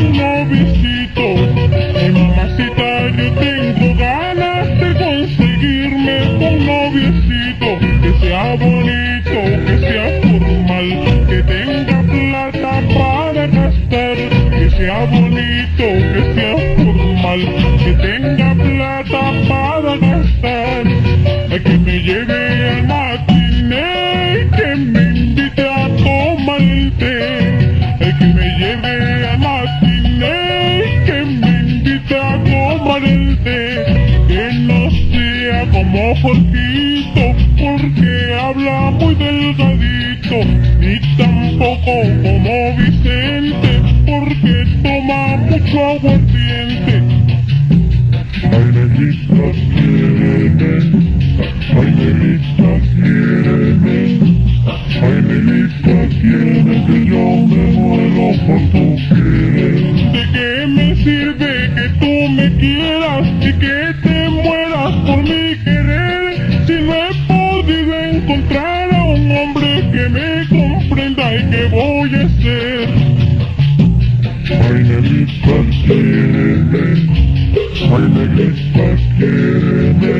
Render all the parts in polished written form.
un noviecito. Ay, mamacita, yo tengo ganas de conseguirme un noviecito que sea bonito, que sea formal, que tenga plata para gastar, que sea bonito, que sea formal, que tenga plata para gastar, que me lleve al matiné, que me invite a tomar el té, que me lleve al matiné, que me invite a tomar el té, que no sea como Jorgito, porque habla muy delgadito, ni tampoco como Vicente, porque toma mucho aguardiente. Ay, negrita, quiéreme, ay, negrita, quiéreme, ay, negrita, quiéreme, que yo me muero por tu querer. ¿De qué me sirve que tú me quieras y que te mueras por mi querer, si no he podido encontrar a un hombre que me comprenda? ¿Y qué voy a hacer? Ay, negrita, quiéreme, ay, negrita, quiéreme,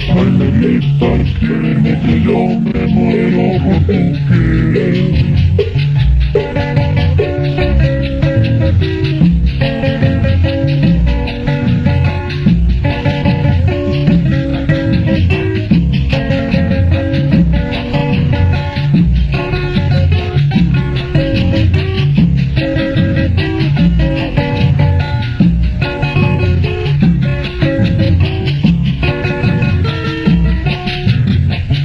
ay, negrita, quiéreme, que yo me muero por tu querer.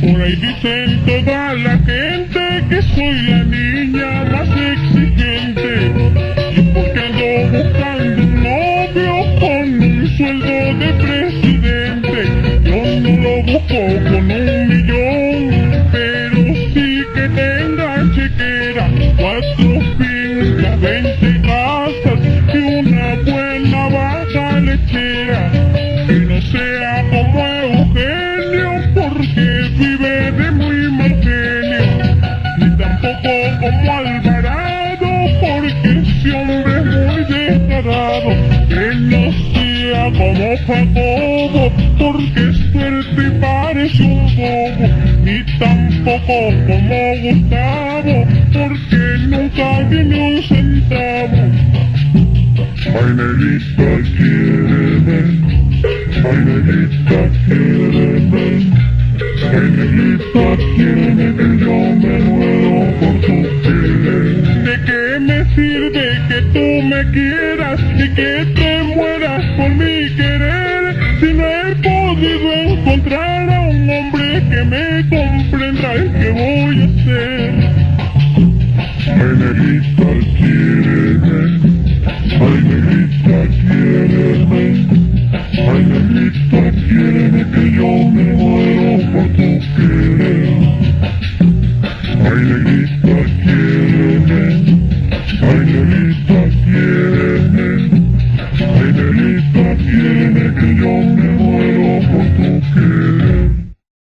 Por ahí dicen toda la gente que soy la niña más exigente, y porque ando buscando un novio con un sueldo de presidente. Yo no lo busco con 1 millón, pero sí que tenga chequera, 4 fincas, 20 casas y una buena vaca lechera, que no sea como Eugenio, porque vive de muy mal genio, ni tampoco como Alvarado, porque ese hombre es muy descarado, que no sea como Jacobo, porque suerte y parece un bobo, ni tampoco como Gustavo, porque nunca tiene un centavo. Ay, negrita, quiéreme, ay, negrita, quiéreme, ay, negrita, quiéreme, que yo me muero por tu querer. ¿De qué me sirve que tú me quieras y que te mueras por mi querer, si no he podido encontrar a un hombre que me comprenda? ¿Y qué voy a hacer? Ay, negrita, quiéreme,